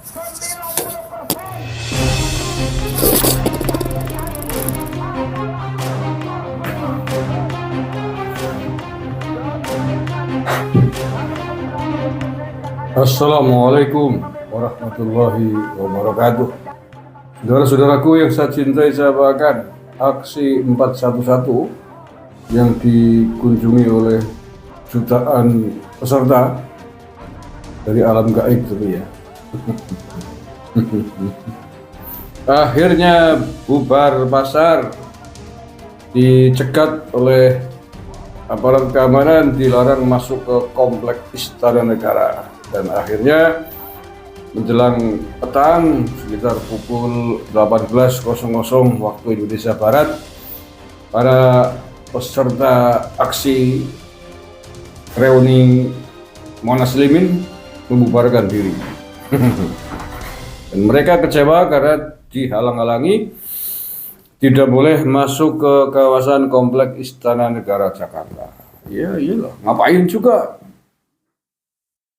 Assalamualaikum warahmatullahi wabarakatuh. Saudara-saudaraku yang saya cintai, saya banggakan, aksi 411 yang dikunjungi oleh jutaan peserta dari alam gaib itu ya. Akhirnya bubar pasar, dicegat oleh aparat keamanan, dilarang masuk ke komplek Istana Negara. Dan akhirnya menjelang petang sekitar pukul 18.00 waktu Indonesia Barat, para peserta aksi reuni Monas Limin membubarkan diri. Dan mereka kecewa karena dihalang-halangi, tidak boleh masuk ke kawasan komplek Istana Negara Jakarta. Ya iyalah, ngapain juga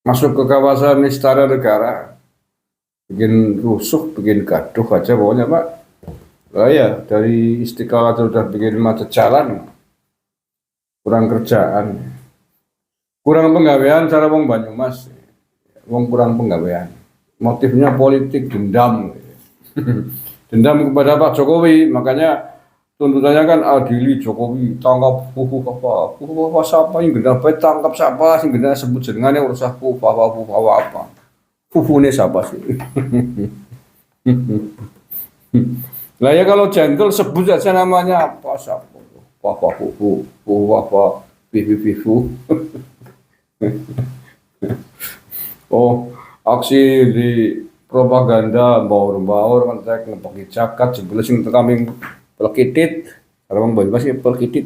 masuk ke kawasan Istana Negara, bikin rusuh, bikin gaduh aja pokoknya Pak. Lah ya, dari Istiqlal sudah bikin macet jalan, kurang kerjaan, kurang penggawean cara wong Banyumas, wong kurang penggawean, motifnya politik, dendam. Dendam kepada Pak Jokowi, makanya tuntutannya kan adili Jokowi, tangkap pupu apa siapa yang genah bae, tangkap siapa sing genah sebut jenengane urusah pupu apa. Pupune siapa sih? Lah ya kalau gentle sebut aja namanya apa siapa. Papa pupu apa pipu. Oh, aksi di propaganda baur-baur mentek ngepeki jakat jebule sing kambing pelkitit, orang Banyumas ya pelkitit.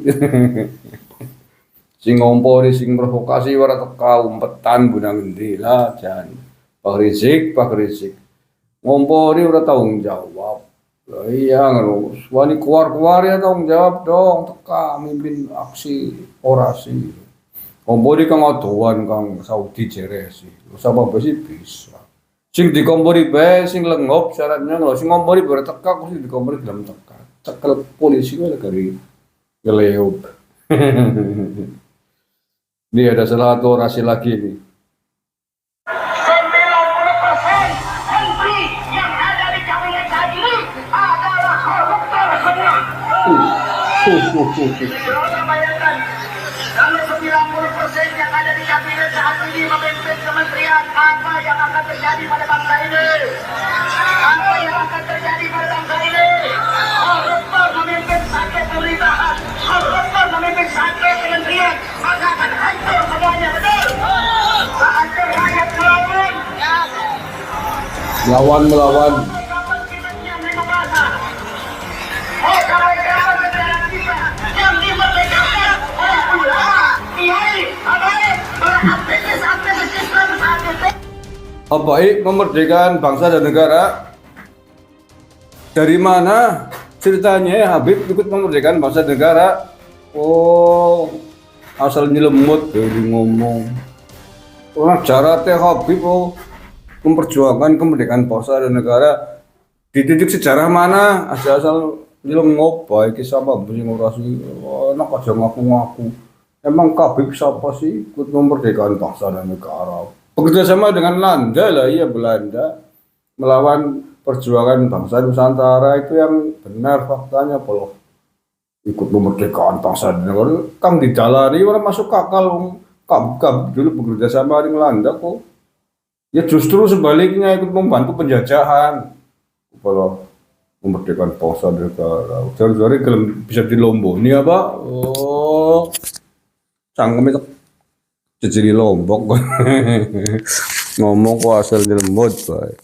Sing ngompori, sing provokasi ora teka umpetan gunang endi lah jan. Pak Rizik ngompori ora tanggung jawab. Lah iya ngono, wani keluar ya tanggung jawab dong, teka mimpin aksi orasi. Ngompori kang adoan kang Saudi jeresi. Sapa sih bisa. Sing dikompori bae sing lengop syaratnya lho, sing ngompori ora teka kok sing dikompori gelem teka. Cekel polisi ada kali ngeleop. Ini ada salah satu orasi lagi nih. 90% menteri yang ada di kabinet saat ini adalah koruptor semua. Bayangkan, kalau 90% yang ada di kabinet saat ini memimpin kementerian, apa yang akan terjadi pada bangsa ini? Apa yang akan terjadi pada bangsa ini? Koruptor memimpin sakit pemerintahan, koruptor memimpin sakit kementerian, maka akan hancur semuanya, betul? Hancur rakyat Melawan. Baik, memerdekakan bangsa dan negara. Dari mana ceritanya Habib ikut memerdekakan bangsa dan negara? Oh, asal nyelemut dari ngomong. Orang cara teh Habib memperjuangkan kemerdekaan bangsa dan negara. Di titik sejarah mana? Asal nyelemut baik siapa sing ngurasi. Enak aja ngaku-ngaku. Emang Habib siapa sih ikut memerdekakan bangsa dan negara? Bekerja sama dengan Belanda lah, iya Belanda melawan perjuangan bangsa Nusantara itu yang benar faktanya. Kalau ikut memerdekakan bangsa dan negara kang dijalani orang masuk akal. Kab dulu bekerja sama dengan Belanda kok. Ya justru sebaliknya ikut membantu penjajahan. Kalau memerdekakan bangsa dan negara, jari-jari bisa dilomboni apa? Oh, cangkem itu jadi Lombok. Ngomong kok asal jelembot baik.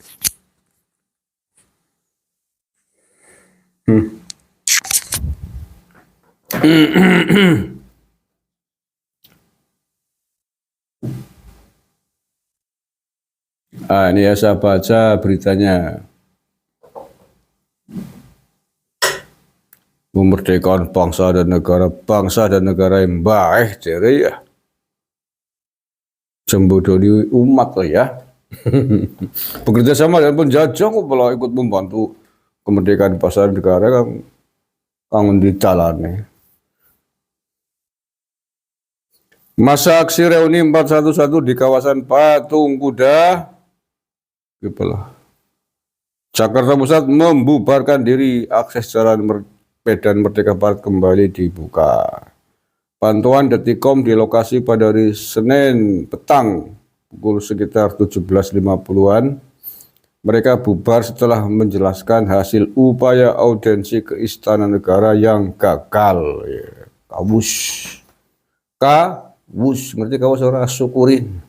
Ini ya saya baca beritanya. Memerdekakan bangsa dan negara yang baik, jadi ya. Jembodoni umat loh ya. Bekerja sama dengan penjajah kok malah ikut membantu kemerdekaan bangsa dan negara kan kangen di jalannya. Masa aksi reuni 411 di kawasan Patung Kuda, gitulah. Jakarta Pusat membubarkan diri, akses jalan Medan Merdeka Barat kembali dibuka. Pantauan Detikcom di lokasi pada hari Senin petang pukul sekitar 17.50-an. Mereka bubar setelah menjelaskan hasil upaya audiensi ke Istana Negara yang gagal. Ya, kawus. Kawus, ngerti kawus orang syukurin.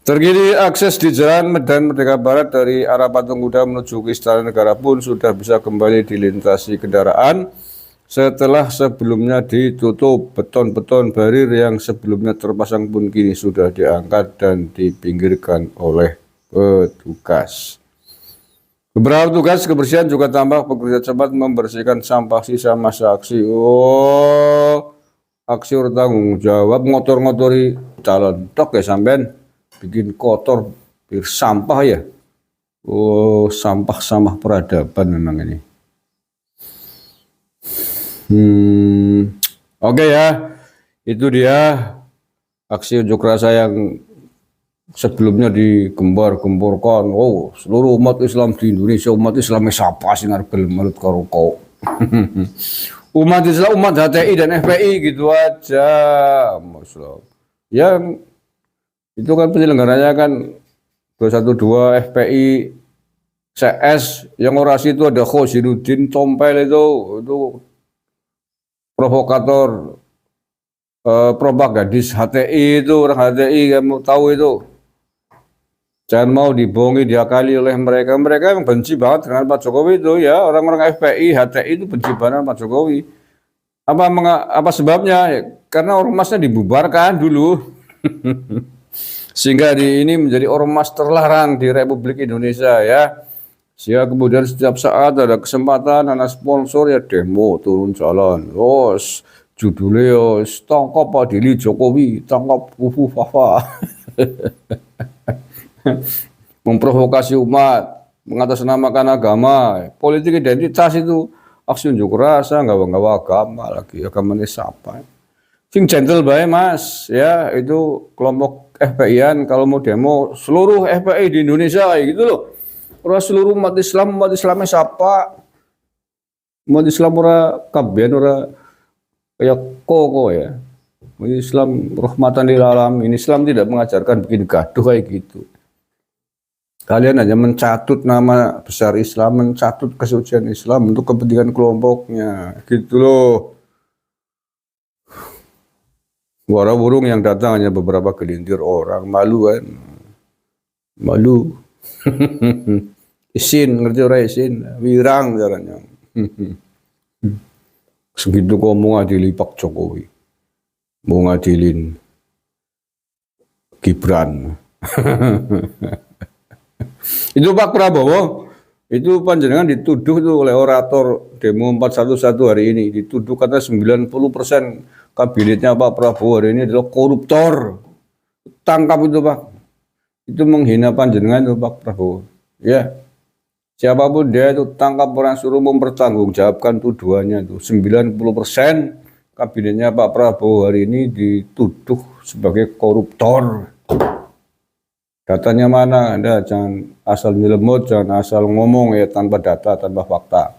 Terkini akses di Jalan Medan Merdeka Barat dari arah Patung Kuda menuju ke Istana Negara pun sudah bisa kembali dilintasi kendaraan setelah sebelumnya ditutup. Beton-beton barir yang sebelumnya terpasang pun kini sudah diangkat dan dipinggirkan oleh petugas. Beberapa petugas kebersihan juga tampak bekerja cepat membersihkan sampah sisa masa aksi. Oh, aksi bertanggung jawab ngotor-ngotori calon tok ya sampean. Bikin kotor, bikin sampah ya. Oh, sampah-sampah peradaban memang ini. Oke ya, itu dia aksi unjuk rasa yang sebelumnya digembar-gemborkan. Oh, seluruh umat Islam di Indonesia, umat Islam siapa sih ngarep menurut karo kau? Umat Islam, umat HTI dan FPI gitu aja, Muslim. Yang itu kan penyelenggaranya kan 212 FPI CS, yang orasi itu ada Khosiruddin Tompel itu provokator propagandis HTI itu, orang HTI kamu tahu itu. Jangan mau dibohongi, diakali oleh mereka. Mereka yang benci banget dengan Pak Jokowi itu ya, orang-orang FPI, HTI itu benci banget Pak Jokowi. Apa sebabnya? Karena ormasnya dibubarkan dulu. Sehingga ini menjadi ormas terlarang di Republik Indonesia ya. Sehingga kemudian setiap saat ada kesempatan anak sponsor ya demo turun jalan. Terus judulnya tangkap Adili Jokowi, tangkap Kufu Fafa. Memprovokasi umat, mengatasnamakan agama, politik identitas itu aksi unjuk rasa nggak agama lagi, agamanya siapa? Sing gentle bae Mas, ya itu kelompok FPI-an kalau mau demo seluruh FPI di Indonesia kayak gitu loh. Ora seluruh umat Islamnya siapa? Umat Islam ora kabeh ora kayak koko ya. Islam rahmatan lil alamin. Islam tidak mengajarkan bikin gaduh kayak gitu. Kalian hanya mencatut nama besar Islam, mencatut kesucian Islam untuk kepentingan kelompoknya, gitu loh. Suara burung yang datang hanya beberapa gelintir orang, malu kan? Malu. Isin, ngerti orang isin? Wirang caranya. Segitu kok mau ngadili Pak Jokowi, mau ngadilin Gibran. Itu Pak Prabowo, itu panjenengan dituduh itu oleh orator demo 411 hari ini, dituduh kata 90% kabinetnya Pak Prabowo hari ini adalah koruptor. Tangkap itu Pak. Itu menghina panjenengan itu Pak Prabowo. Ya. Siapapun dia itu tangkap, orang suruh mempertanggungjawabkan tuduhannya itu. 90% kabinetnya Pak Prabowo hari ini dituduh sebagai koruptor. Datanya mana? Anda jangan asal nyelemut, jangan asal ngomong ya tanpa data, tanpa fakta.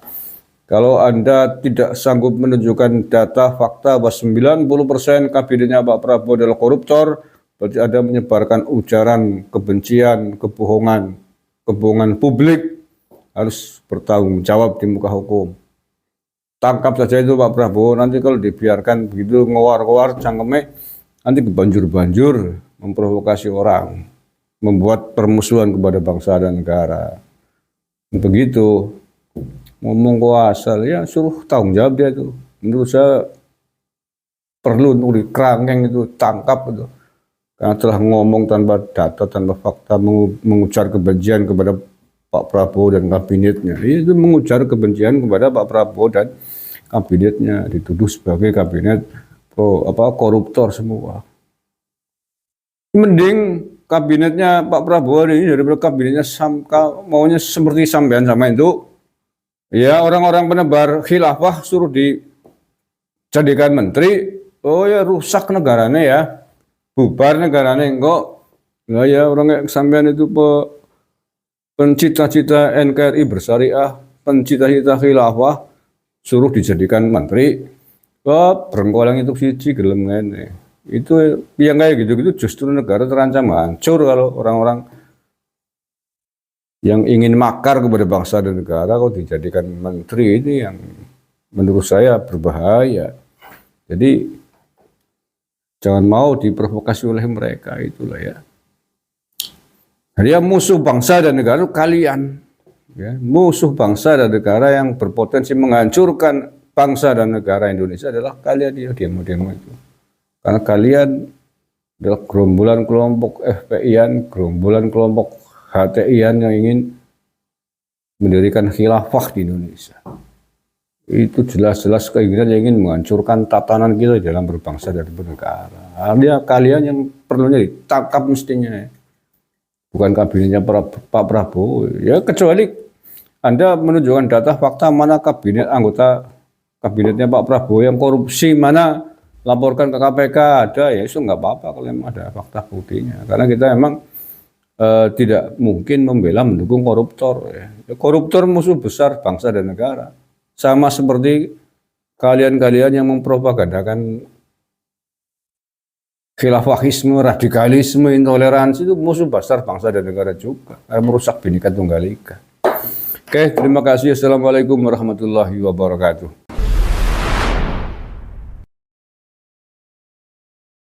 Kalau Anda tidak sanggup menunjukkan data fakta bahwa 90% kabinetnya Pak Prabowo adalah koruptor, berarti Anda menyebarkan ujaran kebencian, kebohongan publik, harus bertanggung jawab di muka hukum. Tangkap saja itu Pak Prabowo, nanti kalau dibiarkan begitu ngewar-ngewar cangkeme, nanti banjur-banjur memprovokasi orang, membuat permusuhan kepada bangsa dan negara. Begitu ngomong asal ya suruh tanggung jawab dia itu. Menurut saya perlu untuk dikerangkeng itu, tangkap itu. Karena telah ngomong tanpa data, tanpa fakta, mengujar kebencian kepada Pak Prabowo dan kabinetnya. Itu mengujar kebencian kepada Pak Prabowo dan kabinetnya, dituduh sebagai kabinet koruptor semua. Mending kabinetnya Pak Prabowo ini daripada kabinetnya maunya seperti sampean sama itu, ya orang-orang penebar khilafah suruh dijadikan menteri, oh ya rusak negaranya ya, bubar negaranya kok. Nah ya orang kayak sampean itu pencita-cita NKRI bersyariah, pencita-cita khilafah suruh dijadikan menteri, berengkolang itu siji gelem ngene. Itu yang kayak gitu-gitu justru negara terancam hancur kalau orang-orang yang ingin makar kepada bangsa dan negara kalau dijadikan menteri ini yang menurut saya berbahaya. Jadi jangan mau diprovokasi oleh mereka, itulah ya. Dia musuh bangsa dan negara kalian, ya, musuh bangsa dan negara yang berpotensi menghancurkan bangsa dan negara Indonesia adalah kalian, ya, demo-demo itu. Karena kalian adalah gerombolan kelompok FPI-an, gerombolan kelompok HTI-an yang ingin mendirikan khilafah di Indonesia. Itu jelas-jelas keinginan yang ingin menghancurkan tatanan kita dalam berbangsa dan bernegara. Dia kalian yang perlunya ditangkap mestinya. Bukan kabinetnya Pak Prabowo. Ya kecuali Anda menunjukkan data fakta mana anggota kabinetnya Pak Prabowo yang korupsi, mana laporkan ke KPK ada, ya itu nggak apa-apa kalau memang ada fakta buktinya. Karena kita memang tidak mungkin membela mendukung koruptor. Ya. Koruptor musuh besar bangsa dan negara. Sama seperti kalian-kalian yang mempropagandakan khilafahisme, radikalisme, intoleransi itu musuh besar bangsa dan negara juga. Merusak Bhinneka Tunggal Ika. Oke, terima kasih. Assalamualaikum warahmatullahi wabarakatuh.